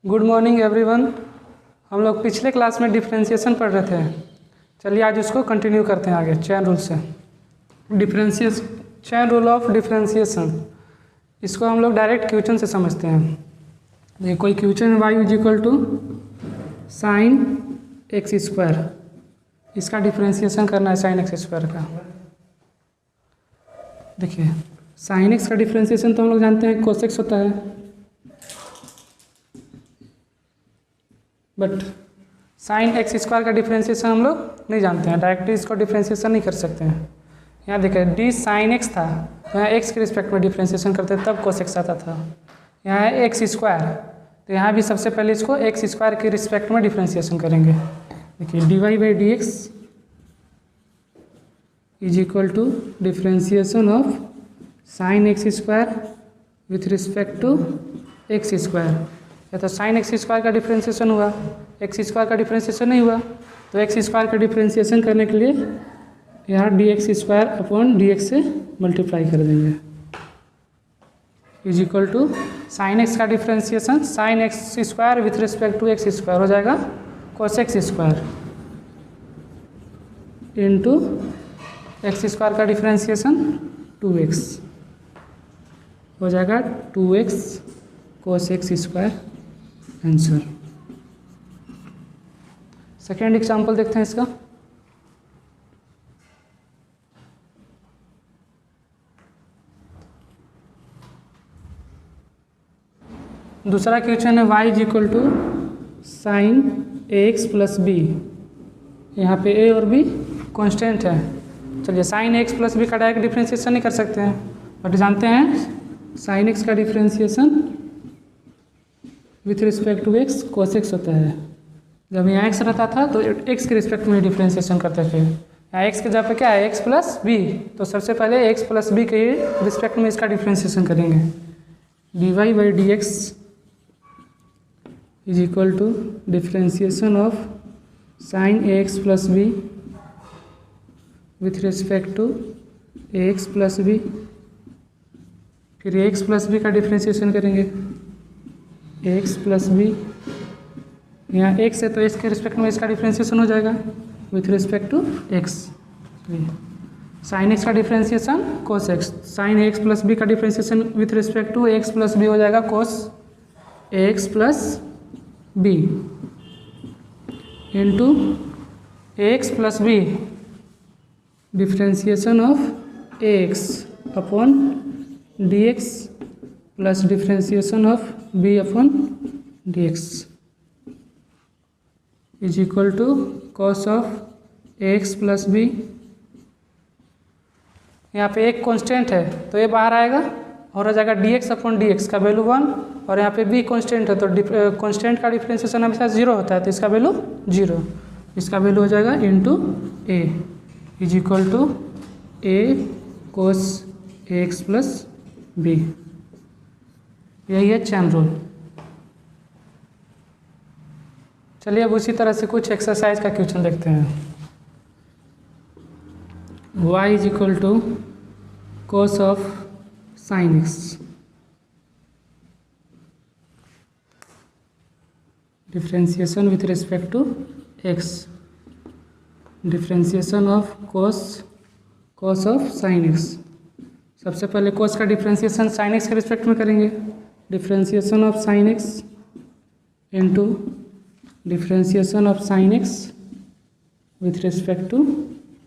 Good morning everyone. हम लोग पिछले क्लास में डिफरेंशिएशन पढ़ रहे थे। चलिए आज उसको कंटिन्यू करते हैं आगे चेन रूल से। चेन रूल ऑफ डिफरेंशिएशन, इसको हम लोग डायरेक्ट क्वेश्चन से समझते हैं। ये कोई क्वेश्चन है y equal to sine x square, इसका डिफरेंशिएशन करना है साइन एक्स स्क्वायर का। देखिए साइन एक्स का डिफरेंशिएशन तो हम लोग जानते हैं कोस एक्स होता है, बट साइन एक्स स्क्वायर का डिफरेंशिएशन हम लोग नहीं जानते हैं, डायरेक्टली इसको डिफरेंशिएशन नहीं कर सकते हैं। यहाँ देखिए डी साइन एक्स था तो यहाँ एक्स के रिस्पेक्ट में डिफरेंशिएशन करते तब कोस एक्स आता था। यहाँ है एक्स स्क्वायर तो यहाँ भी सबसे पहले इसको एक्स स्क्वायर के रिस्पेक्ट में डिफरेंशिएशन करेंगे। देखिए d y by d x is equal to differentiation of sine x square with respect to x square. या तो साइन एक्स स्क्वायर का डिफरेंशिएशन हुआ, एक्स स्क्वायर का डिफरेंशिएशन नहीं हुआ, तो एक्स स्क्वायर का डिफरेंशिएशन करने के लिए यहाँ d x square upon d x से मल्टीप्लाई कर देंगे is equal to sine x का differentiation sine x square with respect to x square हो जाएगा cos x square into x square का डिफरेंशिएशन 2x हो जाएगा 2x cos x square answer. Second example देखते हैं इसका। दूसरा क्वेश्चन है y is equal to sine x plus b. यहाँ पे a और b कांस्टेंट है। चलिए साइन एक्स प्लस बी का डायरेक्ट डिफरेंशिएशन नहीं कर सकते हैं, बट जानते हैं साइन एक्स का differentiation with respect to x cos x होता है। जब यहाँ एक्स रहता था तो एक्स के रिस्पेक्ट में डिफरेंशिएशन करते थे। यहाँ एक्स के जगह पे क्या है एक्स प्लस बी, तो सबसे पहले एक्स प्लस बी के रिस्पेक्ट में इसका डिफरेंशिएशन करेंगे। D y by d x is equal to differentiation of sine x plus b with respect to x plus b. फिर एक्स प्लस बी का differentiation करेंगे, एक्स प्लस बी, यहाँ x है तो एक्स के रिस्पेक्ट में इसका डिफरेंशिएशन हो जाएगा with respect to x. Sine x का differentiation cos x, sine x plus b का differentiation with respect to x plus b हो जाएगा cos x plus b into x plus b differentiation of x upon d x plus differentiation of b upon d x is equal to cos of x plus b. यहाँ पे एक constant है तो ये बाहर आएगा और हो जाएगा D x upon d x का वैल्यू 1, और यहाँ पे बी कांस्टेंट है तो कांस्टेंट का डिफरेंशिएशन हमेशा 0 होता है तो इसका वैल्यू 0, इसका वैल्यू हो जाएगा into a is equal to a cos x plus b. यही है चेन रूल। चलिए अब उसी तरह से कुछ एक्सरसाइज का क्वेश्चन देखते हैं। y is equal to cos of sine x, differentiation with respect to x, differentiation of cos of sine x. सबसे पहले कोस का डिफरेंशिएशन साइन एक्स के रिस्पेक्ट में करेंगे, differentiation of sine x into differentiation of sine x with respect to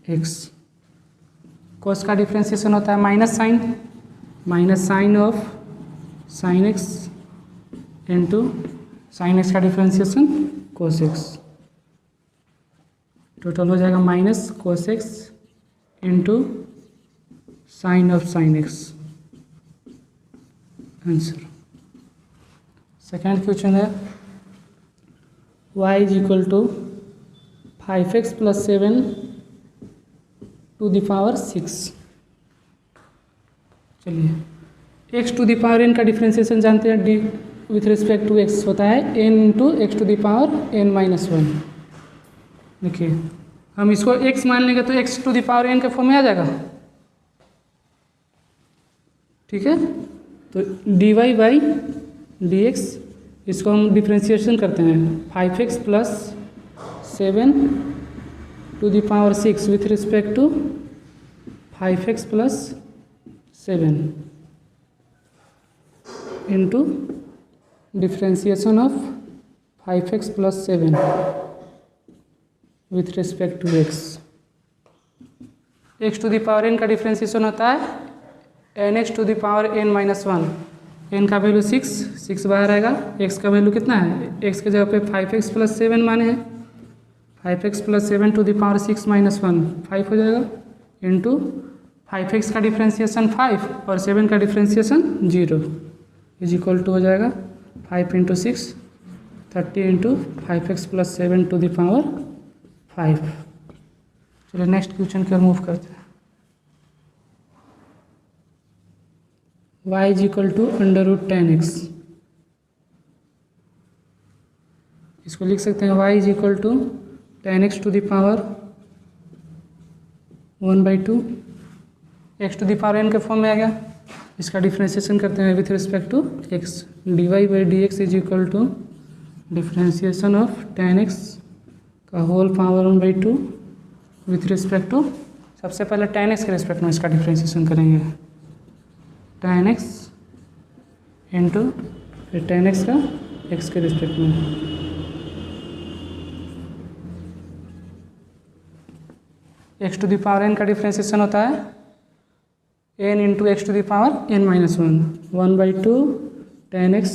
x. Cos का differentiation होता है minus sine of sine x into sine x का डिफरेंशिएशन कोस एक्स, टोटल हो जाएगा minus cos x into sign of sine x answer. Second question है y is equal to 5x plus 7 to the power 6। चलिए x to the power n का differentiation जानते हैं, d with respect to x होता है n into x to the power n minus 1। देखिए हम इसको x मान लेंगे तो x to the power n के फॉर्म में आ जाएगा, ठीक है। तो dy बाई डी एक्स इसको हम डिफ्रेंशिएशन करते हैं 5x plus 7 to the power 6 with respect to 5x plus 7 into differentiation of 5x plus 7 with respect to x। x to the power n का डिफ्रेंशिएशन होता है nx to the power n minus 1। n का value 6 बाहर आएगा। x का value कितना है, x के जगह पे 5x प्लस 7 माने हैं, 5x plus 7 to the power 6 minus 1 5 हो जाएगा इंटू 5x का डिफ्रेंशिएशन 5 और 7 का डिफ्रेंशिएशन 0 इज इक्वल टू हो जाएगा 5 into 6 30 into 5x plus 7 to the power 5। चलिए नेक्स्ट क्वेश्चन की ओर मूव करते हैं। y is equal to under root 10x। इसको लिख सकते हैं y is equal to 10x to the power 1/2। x to the power n के फॉर्म में आ गया। इसका डिफ्रेंशिएशन करते हैं with respect to x। dy by d x is equal to differentiation of 10x का whole power 1/2 with respect to, सबसे पहले 10x के रिस्पेक्ट में इसका डिफ्रेंशिएशन करेंगे 10x इंटू फिर 10x का x के रिस्पेक्ट में। x to the power n का डिफ्रेंशिएशन होता है n into x to the power n minus 1/2 10x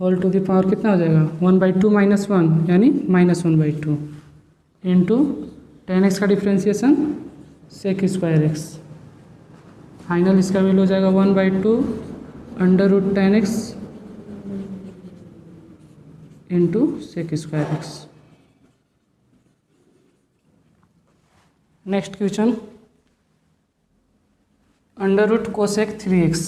whole to the power कितना हो जाएगा 1/2 माइनस 1 यानी माइनस 1/2 इंटू 10x का differentiation sec square x। Final इसका वैल्यू हो जाएगा 1/2 under root 10x into sec square x। Next question under root cosec 3x।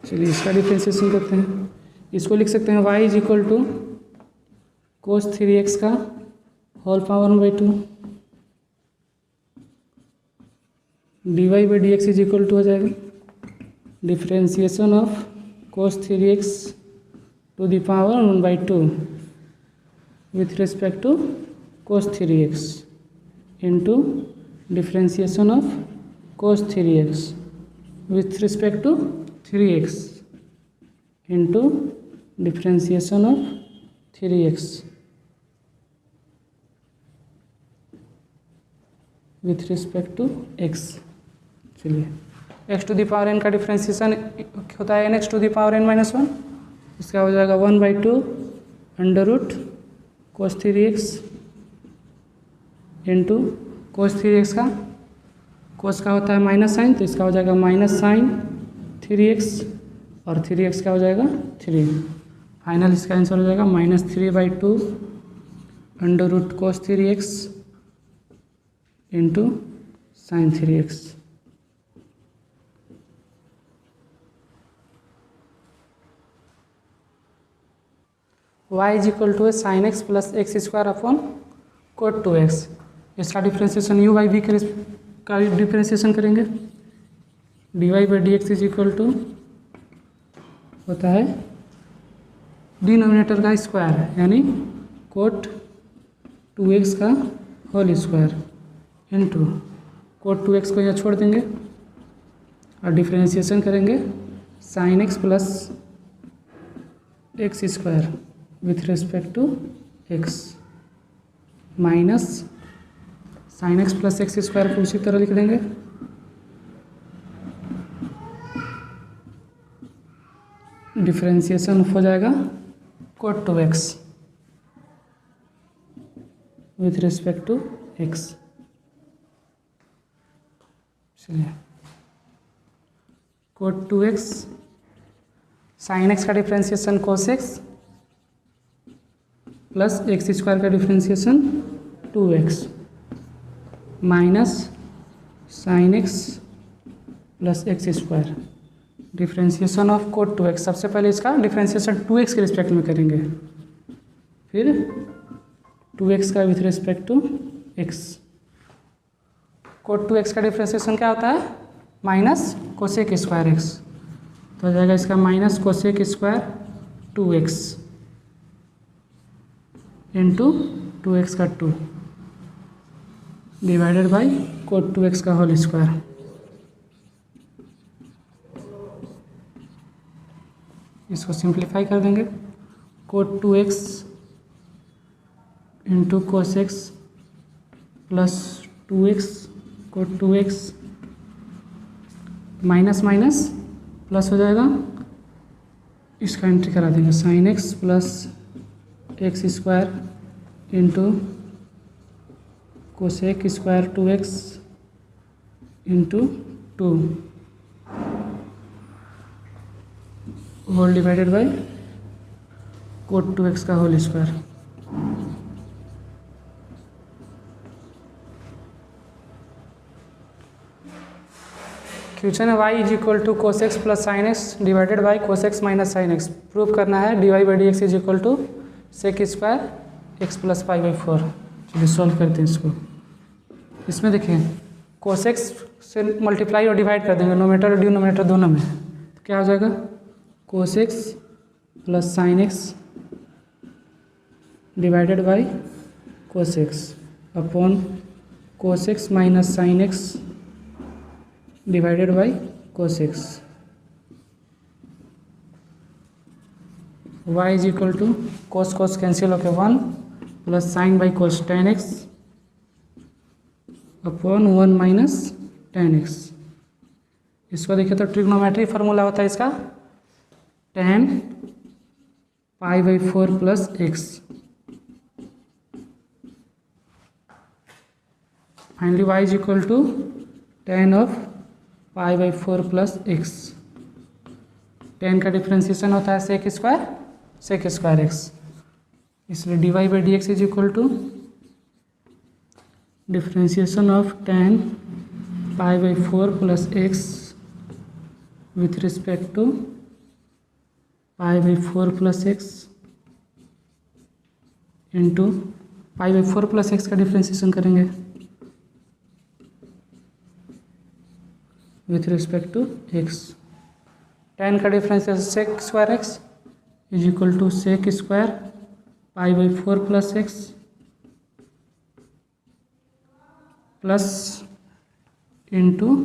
चलिए इसका डिफ्रेंशिएशन करते हैं। इसको लिख सकते हैं y is equal to cos 3x का whole power 1/2 dy by d x is equal to हो जाएगा differentiation of cos 3x to the power 1/2 with respect to cos 3x into differentiation of cos 3x with respect to 3x into differentiation of 3x with respect to x। चलिए x to the power n का differentiation होता है nx to the power n minus 1। इसका हो जाएगा 1/2 under root cos 3x into cos 3x का कोस का होता है माइनस साइन, तो इसका हो जाएगा माइनस साइन 3x और 3x का हो जाएगा 3। फाइनल इसका आंसर हो जाएगा -3/2 under root cos 3x into sine 3x। y is equal to sine x plus x square upon cot 2x। इसका डिफ्रेंशिएशन u बाई वी का डिफ्रेंशिएशन करेंगे dy by d x is equal to होता है denominator का square यानी coat 2x का whole square into coat 2x को यहाँ छोड़ देंगे और डिफ्रेंशिएशन करेंगे sine x plus x square with respect to x minus sine x plus x square को उसी तरह लिख देंगे डिफ्रेंशिएशन हो जाएगा cot 2x with respect to x। चलिए कोट 2x साइन x का differentiation cos x plus x square का differentiation 2x minus sine x plus x square differentiation of cot 2x। सबसे पहले इसका डिफ्रेंशिएशन 2x के respect में करेंगे, फिर 2x का with respect to x। Cot 2x का डिफ्रेंसिएशन क्या होता है? Minus cosec square x। तो हो जाएगा इसका minus cosec square 2x into 2x का 2 डिवाइडेड बाई कोट 2x का होल स्क्वायर। इसको सिंप्लीफाई कर देंगे। Cot 2x into cos x plus 2x cot 2x minus minus plus हो जाएगा, इसका एंट्री करा देंगे sine x plus x square into cosec square 2x into 2 whole divided by cot 2x का whole square. Question है y is equal to cos x plus sine x divided by cos x minus sine x. Prove करना है dy by d x is equal to sec square x plus pi by 4। चलिए solve करते हैं इसको। इसमें देखें cos x से multiply और डिवाइड कर देंगे नोमीटर और डिनोमिनेटर दोनों में, तो क्या हो जाएगा cos x plus sine x divided by cos x upon cos x minus sine x divided by cos x. y is equal to cos cos cancel होकर 1 plus sine by cos tan x upon 1 minus tan x. इसको देखिए तो trigonometry formula होता है इसका tan pi by 4 plus x. Finally y is equal to tan of pi by 4 plus x. Tan का differentiation होता है सेक स्क्वायर एक्स, इसलिए d y by d x is equal to differentiation of tan pi by 4 plus x with respect to pi by 4 plus x into pi by 4 plus x का differentiation करेंगे with respect to x. Tan का differential sec square x is equal to sec square pi by 4 plus x plus into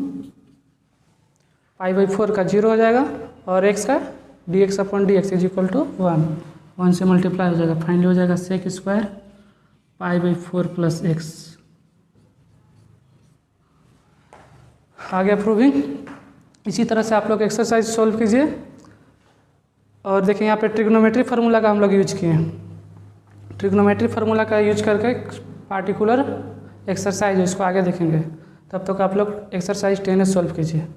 pi by 4 का 0 हो जाएगा और x का d x upon d x is equal to 1 से multiply हो जाएगा। Finally हो जाएगा sec square pi by 4 plus x. आगे प्रूविंग इसी तरह से आप लोग एक्सरसाइज सॉल्व कीजिए और देखिए यहाँ पे ट्रिग्नोमेट्री फार्मूला का हम लोग यूज किए हैं। ट्रिग्नोमेट्री फार्मूला का यूज करके पार्टिकुलर एक्सरसाइज उसको आगे देखेंगे। तब तक आप लोग एक्सरसाइज 10 सॉल्व कीजिए।